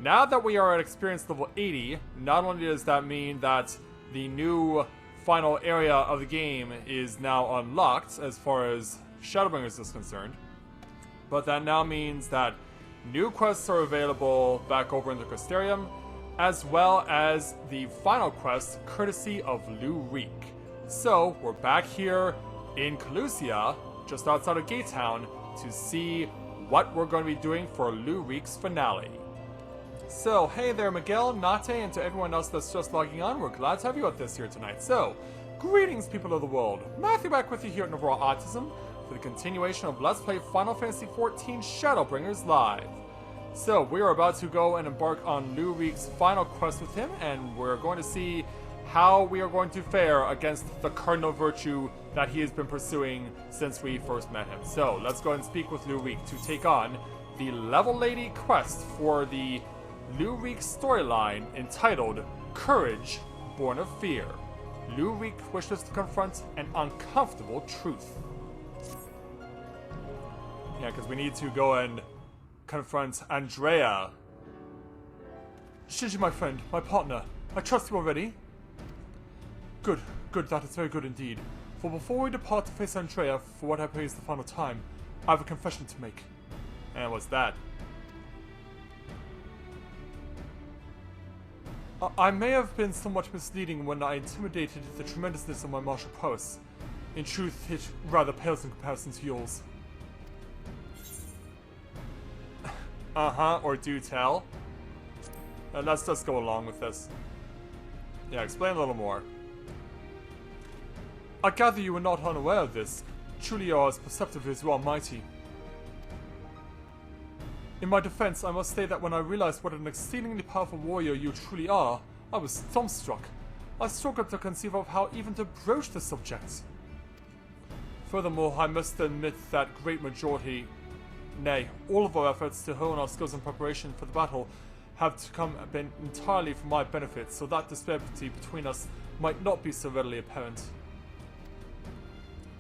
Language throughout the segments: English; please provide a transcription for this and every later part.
Now that we are at experience level 80, not only does that mean that the new final area of the game is now unlocked as far as Shadowbringers is concerned, but that now means that new quests are available back over in the Crystarium, as well as the final quest courtesy of Lu-Reek. So, we're back here in Calusia, just outside of Gate Town, to see what we're going to be doing for Lu-Reek's finale. So, hey there Miguel, Nate, and to everyone else that's just logging on, we're glad to have you with us here tonight. So, greetings people of the world, Matthew back with you here at Overall Autism for the continuation of Let's Play Final Fantasy XIV Shadowbringers Live. So, we are about to go and embark on Lu-Reek's final quest with him, and we're going to see how we are going to fare against the Cardinal virtue that he has been pursuing since we first met him. So, let's go ahead and speak with Lu-Reek to take on the Level 80 quest for the Lu-Reek storyline entitled Courage Born of Fear. Lu-Reek wishes to confront an uncomfortable truth. Yeah, because we need to go and confront Andreia. Shinji, my friend, my partner, I trust you already. Good, that is very good indeed. For before we depart to face Andreia for what I pray is the final time, I have a confession to make. And what's that? I may have been somewhat misleading when I intimidated the tremendousness of my martial prowess. In truth, it rather pales in comparison to yours. Or do tell. Let's just go along with this. Yeah, explain a little more. I gather you were not unaware of this. Truly you are as perceptive as you are mighty. In my defense, I must say that when I realized what an exceedingly powerful warrior you truly are, I was dumbstruck. I struggled to conceive of how even to broach the subject. Furthermore, I must admit that great majority, nay, all of our efforts to hone our skills in preparation for the battle have been entirely for my benefit, so that disparity between us might not be so readily apparent.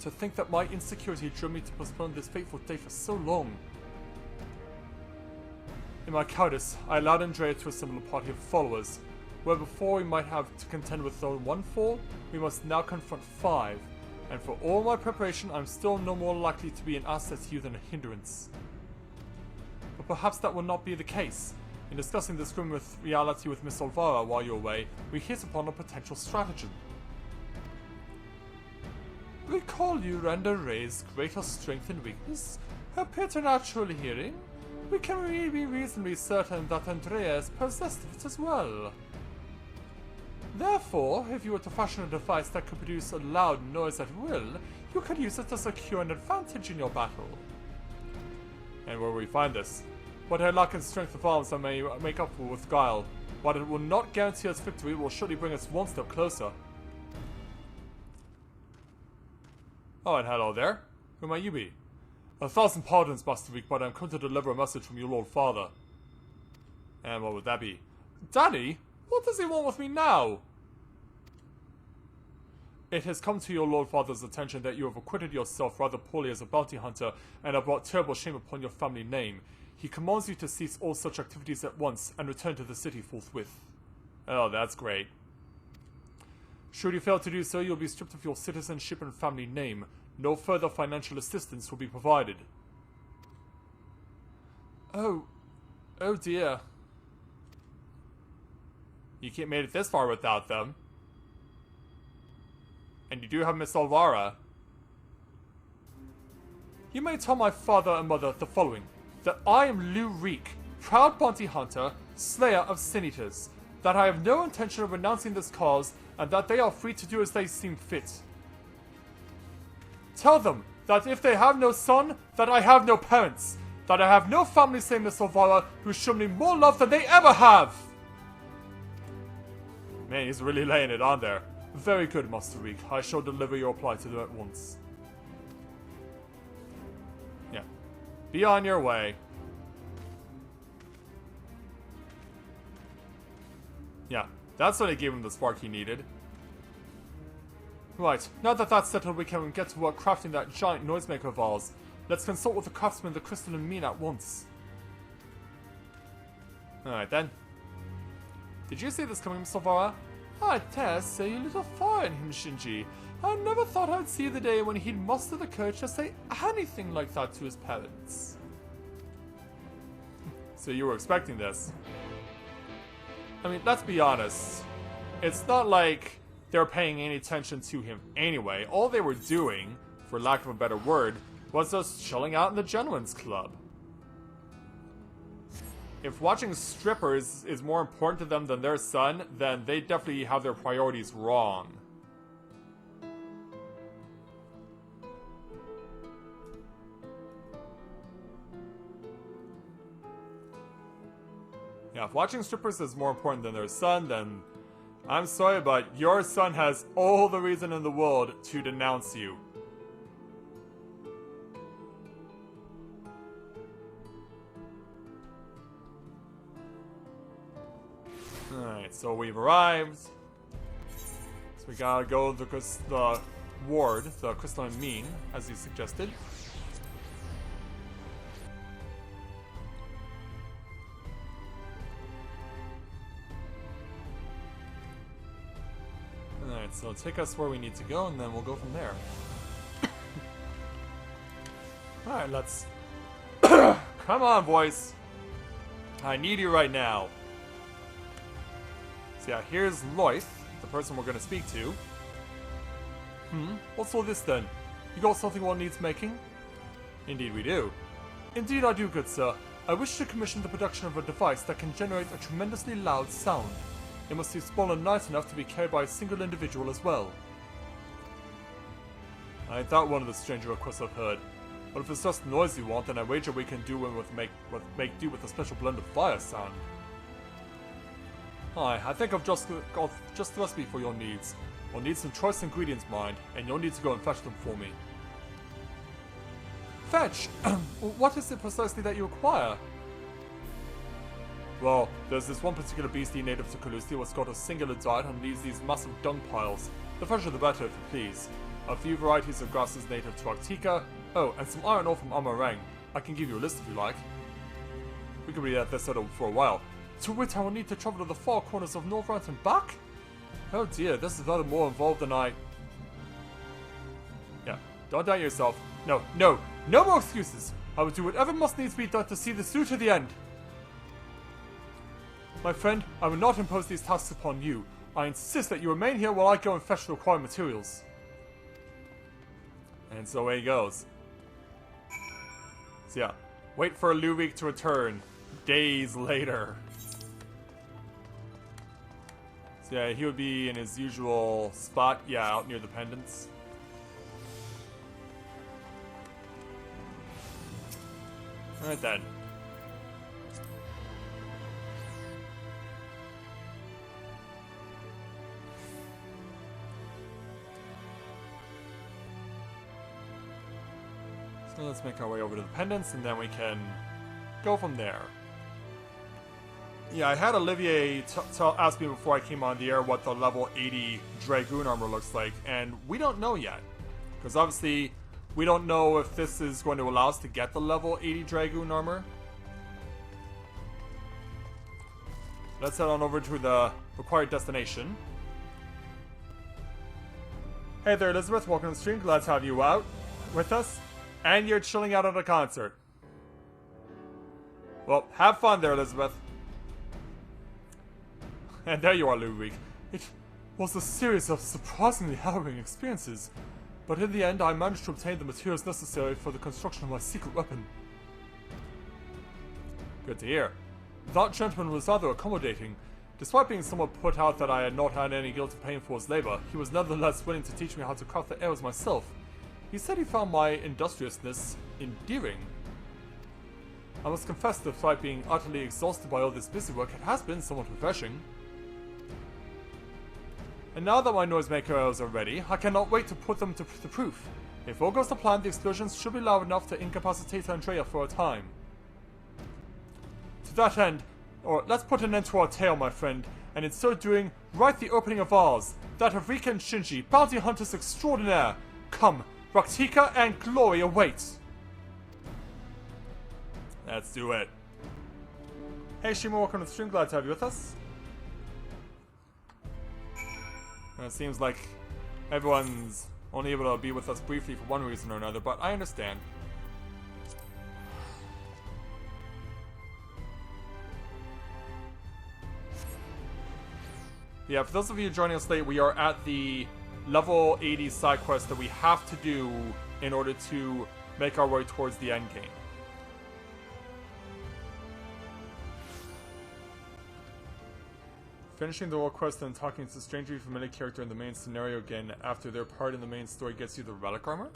To think that my insecurity drove me to postpone this fateful day for so long. In my cowardice, I allowed Andreia to assemble a party of followers, where before we might have to contend with only one foe, we must now confront 5, and for all my preparation, I'm still no more likely to be an asset to you than a hindrance. But perhaps that will not be the case. In discussing this grim reality with Miss Olvara while you're away, we hit upon a potential stratagem. Recall you Renda-Rae's greatest strength and weakness, her preternatural hearing? We can really be reasonably certain that Andreia is possessed of it as well. Therefore, if you were to fashion a device that could produce a loud noise at will, you could use it to secure an advantage in your battle. And where will we find this? What I lack in strength of arms I may make up for with guile. While it will not guarantee us victory, it will surely bring us one step closer. Oh, and hello there. Who might you be? 1,000 pardons, Master Reek, but I'm come to deliver a message from your Lord Father. And what would that be? Daddy? What does he want with me now? It has come to your Lord Father's attention that you have acquitted yourself rather poorly as a bounty hunter and have brought terrible shame upon your family name. He commands you to cease all such activities at once and return to the city forthwith. Oh, that's great. Should you fail to do so, you'll be stripped of your citizenship and family name. No further financial assistance will be provided. Oh dear. You can't made it this far without them. And you do have Miss Olvara. You may tell my father and mother the following. That I am Lu-Reek, proud bounty hunter, slayer of sin eaters. That I have no intention of renouncing this cause, and that they are free to do as they seem fit. Tell them that if they have no son, that I have no parents. That I have no family save Miss Olvara, who show me more love than they ever have. Man, he's really laying it on there. Very good, Master Reek. I shall deliver your reply to them at once. Yeah. Be on your way. Yeah, that's when I gave him the spark he needed. Right, now that that's settled, we can get to work crafting that giant noisemaker of ours. Let's consult with the craftsman, the crystal, and mean at once. Alright then. Did you see this coming, Silvara? I dare say you little fire in him, Shinji. I never thought I'd see the day when he'd muster the courage to say anything like that to his parents. So you were expecting this. I mean, let's be honest. It's not like they're paying any attention to him anyway. All they were doing, for lack of a better word, was just chilling out in the gentleman's club. If watching strippers is more important to them than their son, then they definitely have their priorities wrong. Yeah, if watching strippers is more important than their son, then I'm sorry, but your son has all the reason in the world to denounce you. Alright, so we've arrived. So we gotta go to the ward, the crystalline mean, as he suggested. Alright, so take us where we need to go, and then we'll go from there. Alright, let's... Come on, boys! I need you right now. So yeah, here's Loith, the person we're going to speak to. What's all this then? You got something one needs making? Indeed we do. Indeed I do, good sir. I wish to commission the production of a device that can generate a tremendously loud sound. It must be small and light enough to be carried by a single individual as well. I ain't that one of the stranger requests I've heard. But if it's just noise you want, then I wager we can do make do with a special blend of fire sound. Hi, I think I've just got just the recipe for your needs. We'll need some choice ingredients, mind, and you'll need to go and fetch them for me. Fetch? What is it precisely that you require? Well, there's this one particular beastie native to Calusia what's got a singular diet and leaves these massive dung piles. The fresher the better, if you please. A few varieties of grasses native to Arctica. Oh, and some iron ore from Amarang. I can give you a list if you like. We could be at this for a while. To wit, I will need to travel to the far corners of Northrant and back? Oh dear, this is rather more involved than I... Yeah, don't doubt yourself. No more excuses! I will do whatever must needs be done to see this through to the end! My friend, I will not impose these tasks upon you. I insist that you remain here while I go and fetch the required materials. And so away he goes. So yeah, wait for Ludwig to return. Days later. So yeah, he would be in his usual spot, yeah, out near the pendants. Alright then. So let's make our way over to the pendants and then we can go from there. Yeah, I had Olivier ask me before I came on the air what the level 80 Dragoon armor looks like, and we don't know yet. Because obviously, we don't know if this is going to allow us to get the level 80 Dragoon armor. Let's head on over to the required destination. Hey there, Elizabeth. Welcome to the stream. Glad to have you out with us. And you're chilling out at a concert. Well, have fun there, Elizabeth. And there you are, Ludwig. It was a series of surprisingly harrowing experiences, but in the end I managed to obtain the materials necessary for the construction of my secret weapon. Good to hear. That gentleman was rather accommodating. Despite being somewhat put out that I had not had any guilt of paying for his labor, he was nevertheless willing to teach me how to craft the arrows myself. He said he found my industriousness endearing. I must confess that despite being utterly exhausted by all this busy work, it has been somewhat refreshing. And now that my noisemaker arrows are ready, I cannot wait to put them to the proof. If all goes to plan, the explosions should be loud enough to incapacitate Andreia for a time. To that end, or let's put an end to our tale, my friend, and in so doing, write the opening of ours, that of Rika and Shinji, bounty hunters extraordinaire. Come, Raktika and glory await! Let's do it. Hey Shima, welcome to the stream. Glad to have you with us. And it seems like everyone's only able to be with us briefly for one reason or another, but I understand. Yeah, for those of you joining us late, we are at the level 80 side quest that we have to do in order to make our way towards the end game. Finishing the world quest and talking to a strangely familiar character in the main scenario again after their part in the main story gets you the relic armor?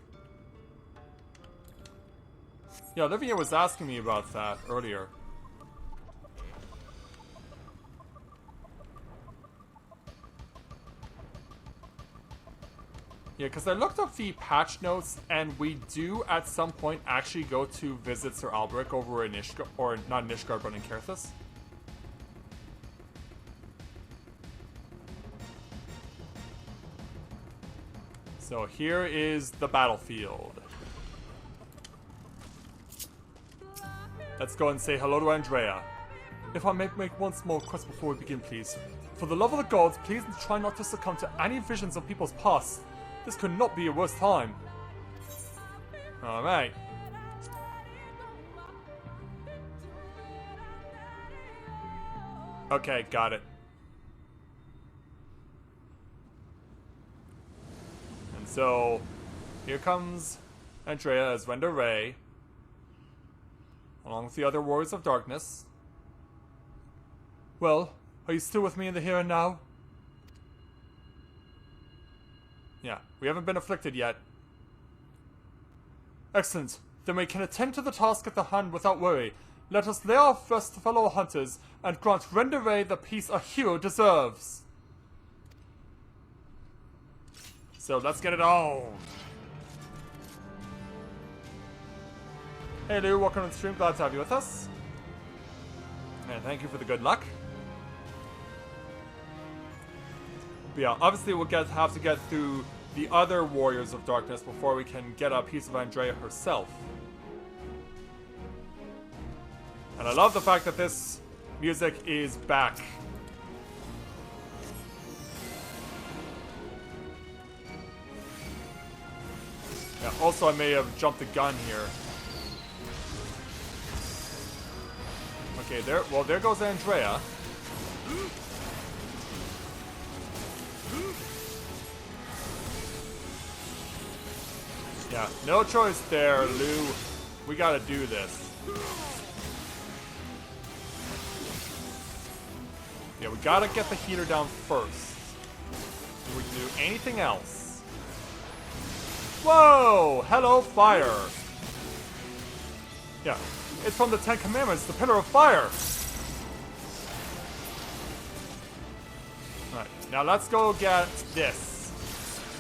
Yeah, Olivia was asking me about that earlier. Yeah, because I looked up the patch notes, and we do at some point actually go to visit Sir Alberic over in Ishgard, or not in Ishgard, but in Kerthus. So here is the battlefield. Let's go and say hello to Andreia. If I may make one small request before we begin, please. For the love of the gods, please try not to succumb to any visions of people's past. This could not be a worse time. Alright. Okay, got it. And so, here comes Andreia as Renda-Rae, along with the other warriors of darkness. Well, are you still with me in the here and now? Yeah, we haven't been afflicted yet. Excellent. Then we can attend to the task at the hand without worry. Let us lay our first fellow hunters and grant Renda-Rae the peace a hero deserves. So let's get it on. Hey Lou, welcome to the stream. Glad to have you with us. And thank you for the good luck. But yeah, obviously we'll have to get through the other warriors of darkness before we can get a piece of Andreia herself. And I love the fact that this music is back. Yeah, also I may have jumped the gun here. Okay, there goes Andreia. Yeah, no choice there, Lou. We gotta do this. Yeah, we gotta get the heater down first. Before we can do anything else. Whoa! Hello, fire! Yeah, it's from the Ten Commandments, the Pillar of Fire! Alright, now let's go get this.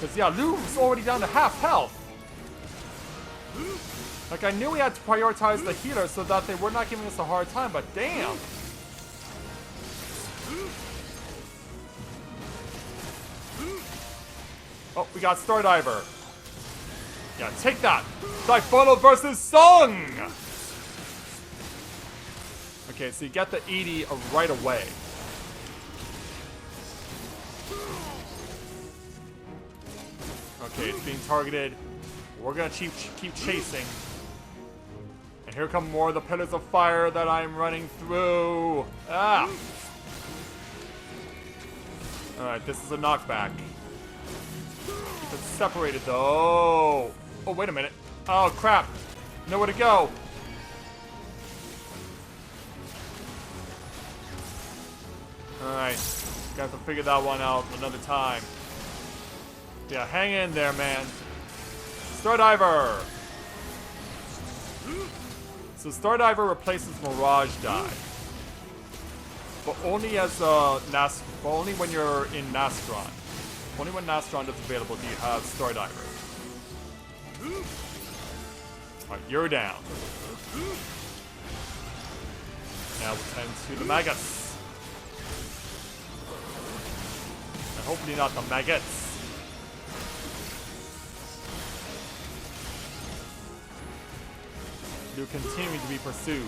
Because, yeah, Lou's already down to half health. Like, I knew we had to prioritize the healer so that they were not giving us a hard time, but damn! Oh, we got Stardiver. Yeah, take that! Typhono versus Song! Okay, so you get the 80 right away. Okay, it's being targeted. We're gonna keep chasing. And here come more of the pillars of fire that I'm running through. Ah! Alright, this is a knockback. Keep it separated though. Oh, wait a minute. Oh, crap. Nowhere to go. Alright. Got to figure that one out another time. Yeah, hang in there, man. Stardiver! So Stardiver replaces Mirage Dive. But only as only when you're in Nastron. Only when Nastron is available do you have Stardiver. Alright, you're down. Now we'll tend to the maggots. And hopefully not the maggots. You continue to be pursued.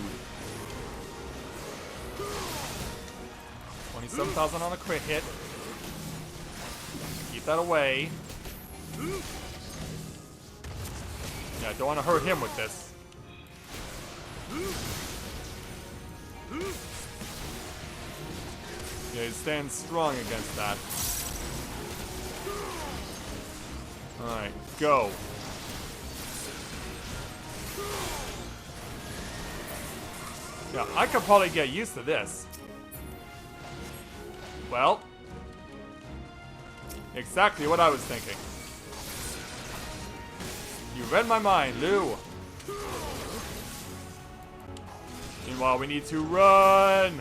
27,000 on a crit hit. Keep that away. Yeah, don't want to hurt him with this. Yeah, he stands strong against that. Alright, go. Yeah, I could probably get used to this. Well, exactly what I was thinking. You read my mind, Lou. Meanwhile, we need to run.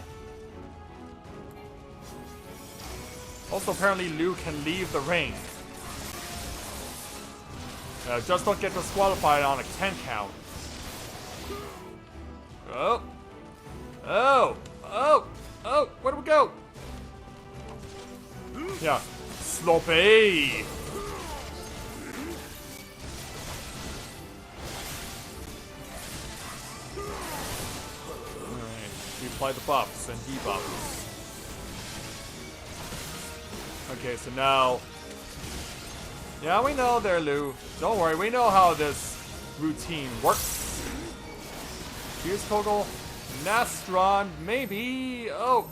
Also, apparently, Lou can leave the ring. Just don't get disqualified on a 10 count. Oh. Oh. Oh. Oh. Where do we go? Yeah. Sloppy. Alright. We apply the buffs and debuffs. Okay, so now... Yeah, we know there, Lou. Don't worry, we know how this routine works. Here's Kogel. Nastron, maybe. Oh.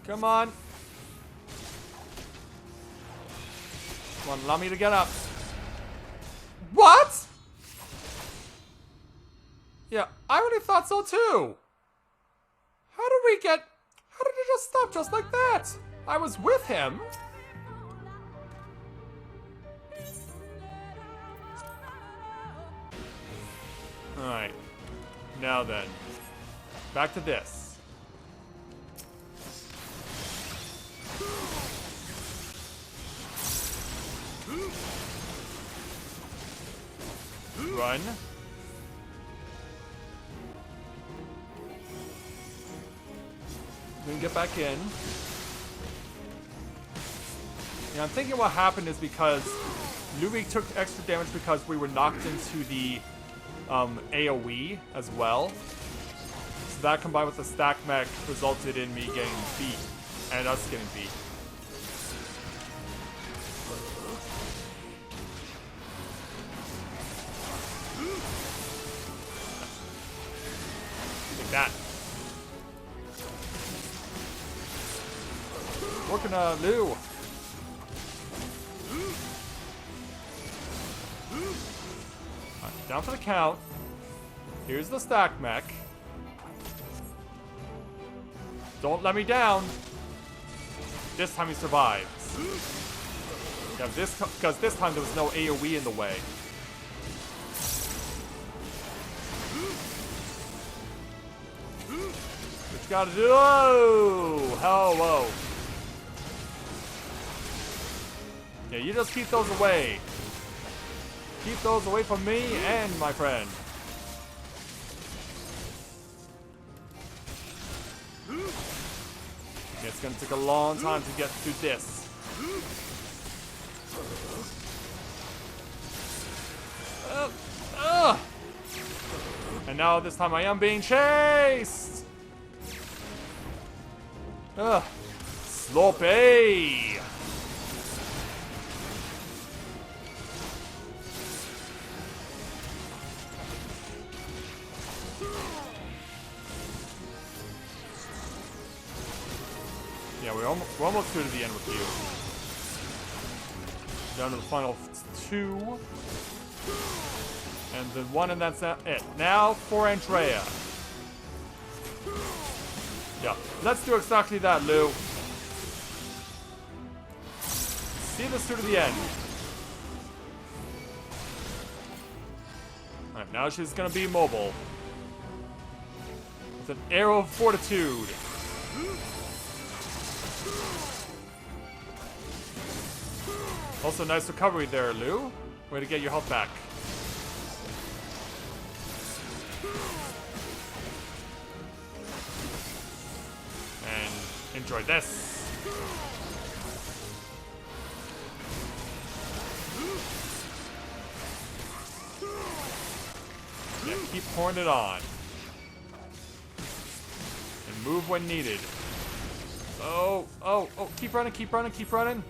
Come on. Come on, allow me to get up. What? Yeah, I really thought so too. How did it just stop just like that? I was with him. Alright. Now then. Back to this. Run. Then get back in. Yeah, I'm thinking what happened is because Luby took extra damage because we were knocked into the AoE as well. So that combined with the stack mech resulted in me getting beat. And us getting beat. Like that. Working on Lou. Down for the count. Here's the stack mech. Don't let me down. This time he survives. Yeah, because this time there was no AoE in the way. What you gotta do? Oh, hello. Yeah, you just keep those away. Keep those away from me and my friend. It's gonna take a long time to get through this. And now this time I am being chased. Sloppy. Yeah, we're almost through to the end with you. Down to the final 2. And the 1, and that's it. Now for Andreia. Yeah, let's do exactly that, Lou. See this through to the end. Alright, now she's gonna be mobile. With an arrow of fortitude. Also, nice recovery there, Lou. Way to get your health back. And enjoy this. Yeah, keep pouring it on. And Move when needed. Oh, oh, oh, keep running, keep running, keep running.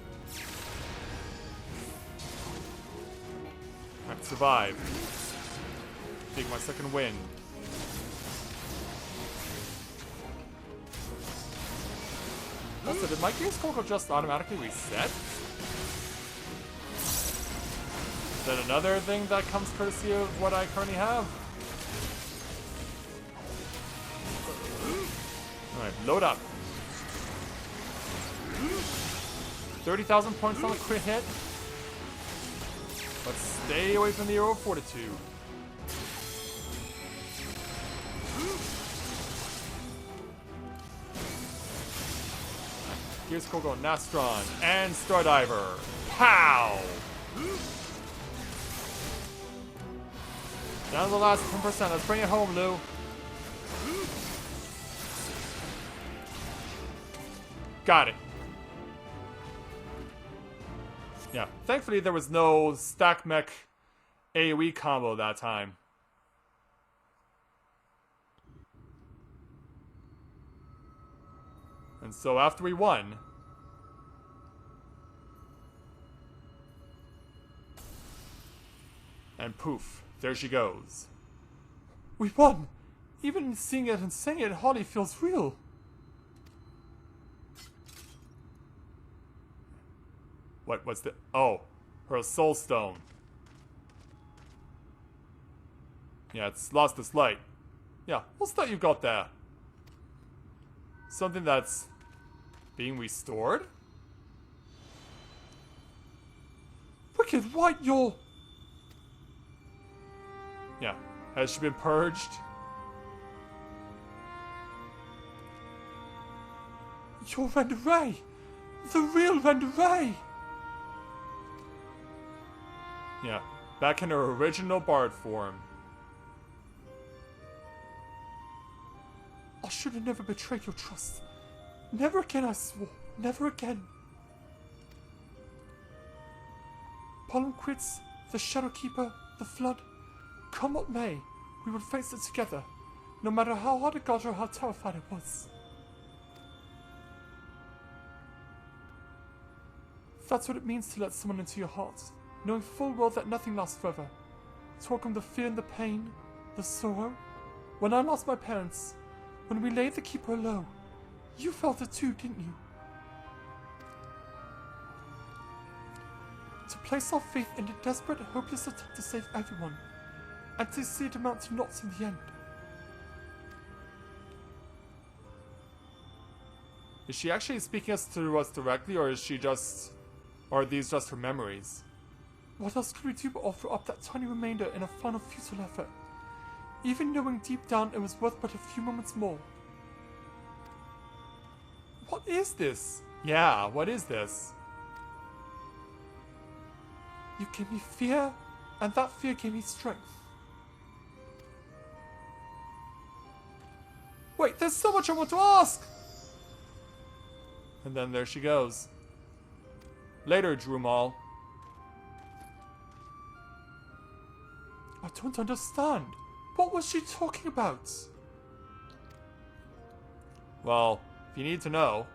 I have to survive. Take my second win. Also, did my Gears Coco just automatically reset? Is that another thing that comes courtesy of what I currently have? Alright, load up. 30,000 points on a crit hit. But stay away from the Arrow of Fortitude. Gears Coco, Nastron, and Stardiver. Pow! Down to the last 10%. Let's bring it home, Lou. Got it. Yeah, thankfully there was no stack mech AoE combo that time. And so after we won, and poof, there she goes. We won! Even seeing it and saying it hardly feels real. What's the... Oh, her soul stone. Yeah, it's lost its light. Yeah, what's that you got there? Something that's being restored? Wicked White, you're... Yeah, has she been purged? You're Renda-Rae! The real Renda-Rae! Yeah, back in her original Bard form. I should have never betrayed your trust. Never again, I swore. Never again. Pollen quits, the Shadowkeeper, the Flood. Come what may, we would face it together, no matter how hard it got or how terrified I was. That's what it means to let someone into your heart, knowing full well that nothing lasts forever. Talk of the fear and the pain, the sorrow. When I lost my parents, when we laid the Keeper low, you felt it too, didn't you? To place our faith in a desperate, hopeless attempt to save everyone, and to see it amount to naught in the end. Is she actually speaking to us directly, or is she just... or are these just her memories? What else could we do but offer up that tiny remainder in a final futile effort, even knowing deep down it was worth but a few moments more? What is this? Yeah, what is this? You gave me fear, and that fear gave me strength. Wait, there's so much I want to ask! And then there she goes. Later, Drumal. I don't understand. What was she talking about? Well, if you need to know.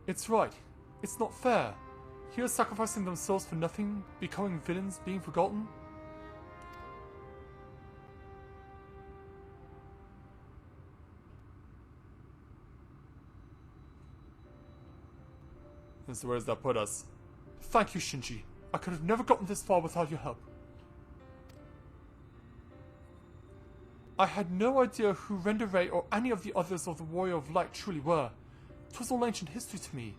It's right. It's not fair. Heroes sacrificing themselves for nothing, becoming villains, being forgotten. And so where does that put us? Thank you, Shinji. I could have never gotten this far without your help. I had no idea who Renda-Rae or any of the others of the Warrior of Light truly were. 'Twas all ancient history to me.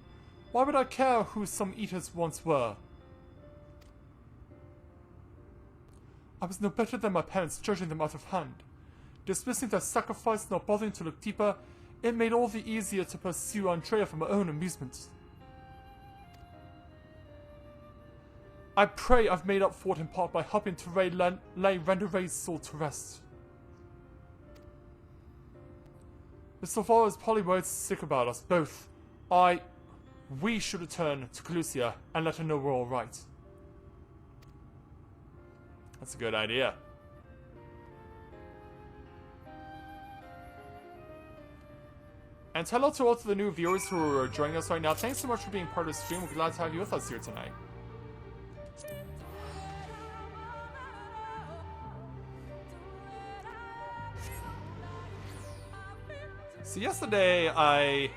Why would I care who some eaters once were? I was no better than my parents, judging them out of hand. Dismissing their sacrifice, not bothering to look deeper, it made all the easier to pursue Andreia for my own amusement. I pray I've made up for it in part by helping to lay Renda-Rae's soul to rest. So far as Polywode's sick about us both, we should return to Calusia and let her know we're all right. That's a good idea. And hello to all of the new viewers who are joining us right now. Thanks so much for being part of the stream. We're glad to have you with us here tonight. So yesterday I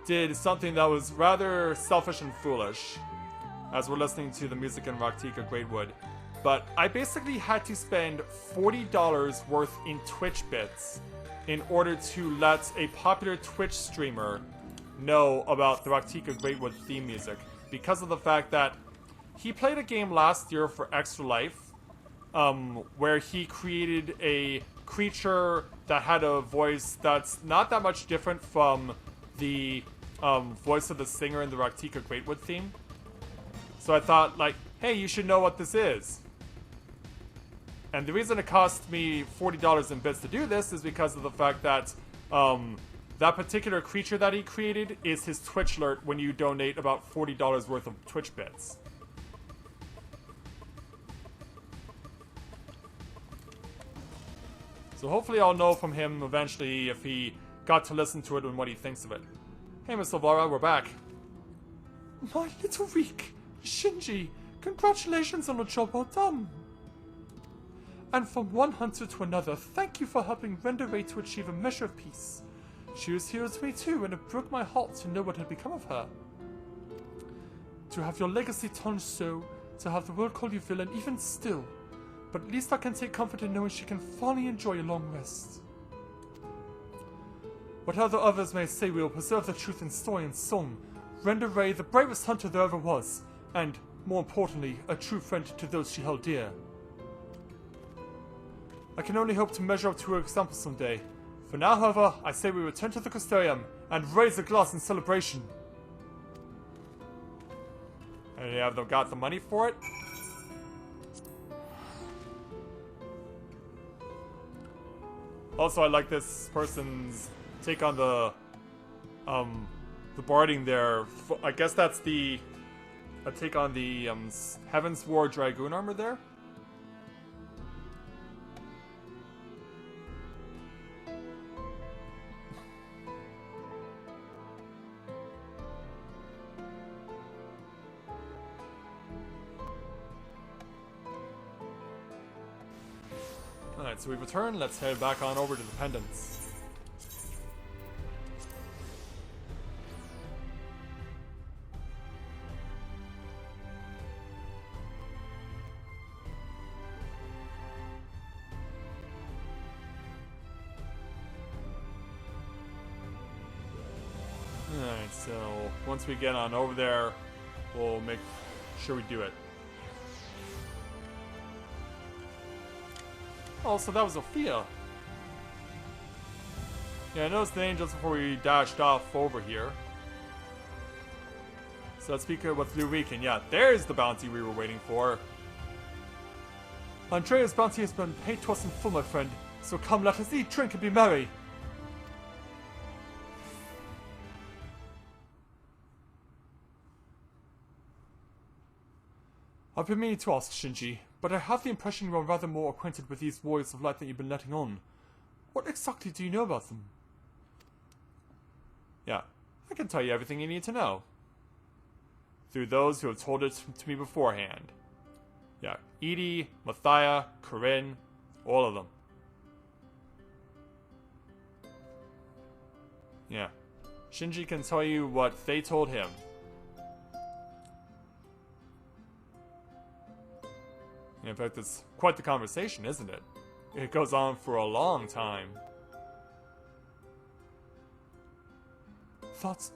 did something that was rather selfish and foolish, as we're listening to the music in Raktika Greatwood. But I basically had to spend $40 worth in Twitch bits in order to let a popular Twitch streamer know about the Raktika Greatwood theme music, because of the fact that he played a game last year for Extra Life, where he created a creature that had a voice that's not that much different from the voice of the singer in the Raktika Greatwood theme. So I thought, like, hey, you should know what this is. And the reason it cost me $40 in bits to do this is because of the fact that that particular creature that he created is his Twitch alert when you donate about $40 worth of Twitch bits. So hopefully I'll know from him eventually if he got to listen to it and what he thinks of it. Hey, Miss Silvara, we're back. My little Reek, Shinji, congratulations on a job well done. And from one hunter to another, thank you for helping Renda-Rae to achieve a measure of peace. She was here as me too, and it broke my heart to know what had become of her. To have your legacy tarnished so, to have the world call you villain even still. But at least I can take comfort in knowing she can finally enjoy a long rest. Whatever others may say, we will preserve the truth in story and song. Renda-Rae, the bravest hunter there ever was, and, more importantly, a true friend to those she held dear. I can only hope to measure up to her example someday. For now, however, I say we return to the Custodium and raise a glass in celebration. And have they got the money for it? Also, I like this person's take on the barding there. I guess that's a take on the Heaven's War Dragoon armor there. Alright, so we return. Let's head back on over to the Pendants. Alright, so once we get on over there, we'll make sure we do it. Oh, so that was Ophia. Yeah, I noticed the name just before we dashed off over here. So let's speak with Lurik, and yeah, there's the bounty we were waiting for. Andreia's bounty has been paid to us in full, my friend. So come, let us eat, drink, and be merry. I've been meaning to ask, Shinji, but I have the impression you are rather more acquainted with these warriors of light than you've been letting on. What exactly do you know about them? Yeah, I can tell you everything you need to know. Through those who have told it to me beforehand. Yeah, Edie, Mathia, Corinne, all of them. Yeah, Shinji can tell you what they told him. In fact, it's quite the conversation, isn't it? It goes on for a long time. That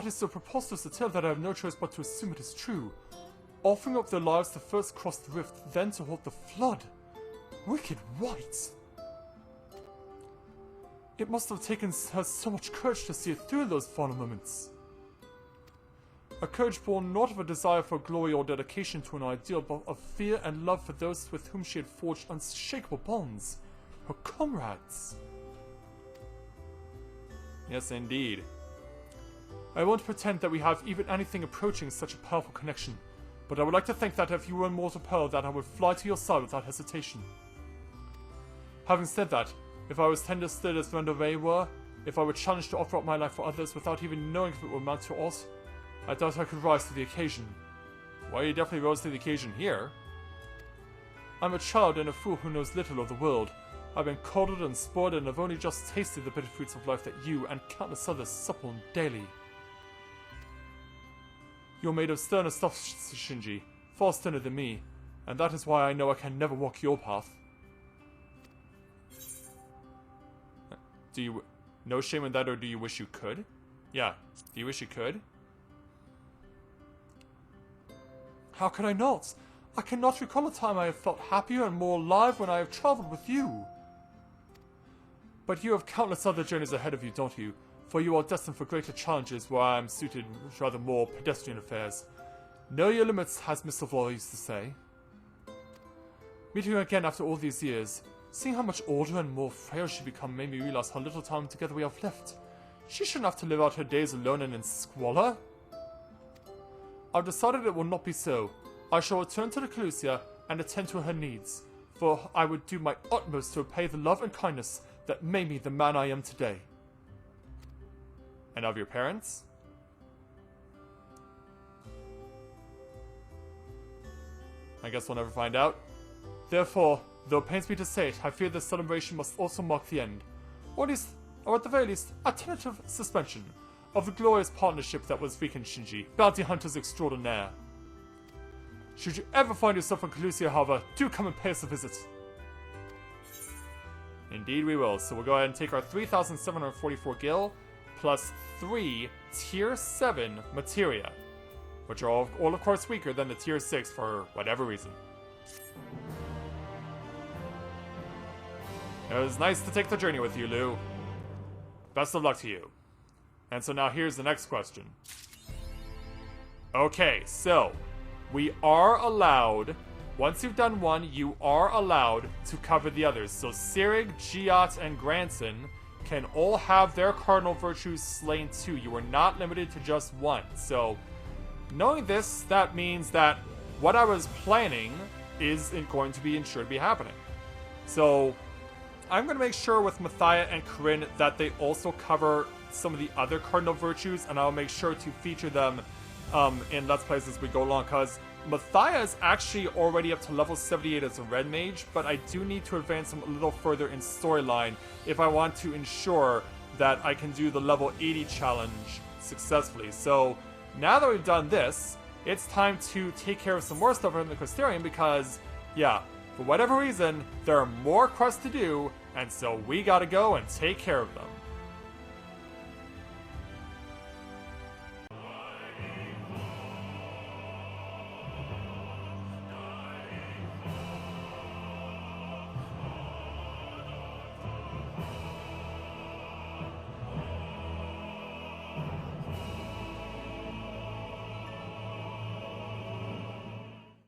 is so preposterous a tale that I have no choice but to assume it is true. Offering up their lives to first cross the rift, then to halt the flood. Wicked whites! It must have taken her so much courage to see it through in those final moments. A courage born not of a desire for glory or dedication to an ideal, but of fear and love for those with whom she had forged unshakable bonds. Her comrades. Yes, indeed. I won't pretend that we have even anything approaching such a powerful connection, but I would like to think that if you were in mortal peril, that I would fly to your side without hesitation. Having said that, if I was tender-stood as Renda-Rae were, If I were challenged to offer up my life for others without even knowing if it would amount to aught, I doubt I could rise to the occasion. Well, you definitely rose to the occasion here. I'm a child and a fool who knows little of the world. I've been coddled and spoiled and have only just tasted the bitter fruits of life that you and countless others sup on daily. You're made of sterner stuff, Shinji, far sterner than me, and that is why I know I can never walk your path. Do you... No shame in that, or do you wish you could? Yeah, do you wish you could? How could I not? I cannot recall a time I have felt happier and more alive when I have traveled with you. But you have countless other journeys ahead of you, don't you? For you are destined for greater challenges where I am suited with rather more pedestrian affairs. Know your limits, as Miss Savoy used to say. Meeting her again after all these years, seeing how much older and more frail she become made me realize how little time together we have left. She shouldn't have to live out her days alone and in squalor. I've decided it will not be so. I shall return to the Calusia and attend to her needs, for I would do my utmost to repay the love and kindness that made me the man I am today. And of your parents? I guess we'll never find out. Therefore, though it pains me to say it, I fear this celebration must also mark the end, or at the very least, a tentative suspension of the glorious partnership that was Rick and Shinji, bounty hunters extraordinaire. Should you ever find yourself in Calusia, however, do come and pay us a visit. Indeed we will. So we'll go ahead and take our 3,744 gil plus 3 tier 7 materia, which are all of course weaker than the tier 6 for whatever reason. It was nice to take the journey with you, Lou. Best of luck to you. And so now here's the next question. Okay, so we are allowed, once you've done one, you are allowed to cover the others. So Sirig, Giat, and Granson can all have their cardinal virtues slain too. You are not limited to just one. So knowing this, that means that what I was planning isn't going to be ensured to be happening. So I'm going to make sure with Mathia and Corinne that they also cover some of the other cardinal virtues, and I'll make sure to feature them in Let's Plays as we go along, because Mathia is actually already up to level 78 as a red mage, but I do need to advance him a little further in storyline if I want to ensure that I can do the level 80 challenge successfully. So now that we've done this, it's time to take care of some more stuff in the Crystarium, because, yeah, for whatever reason, there are more quests to do, and so we gotta go and take care of them.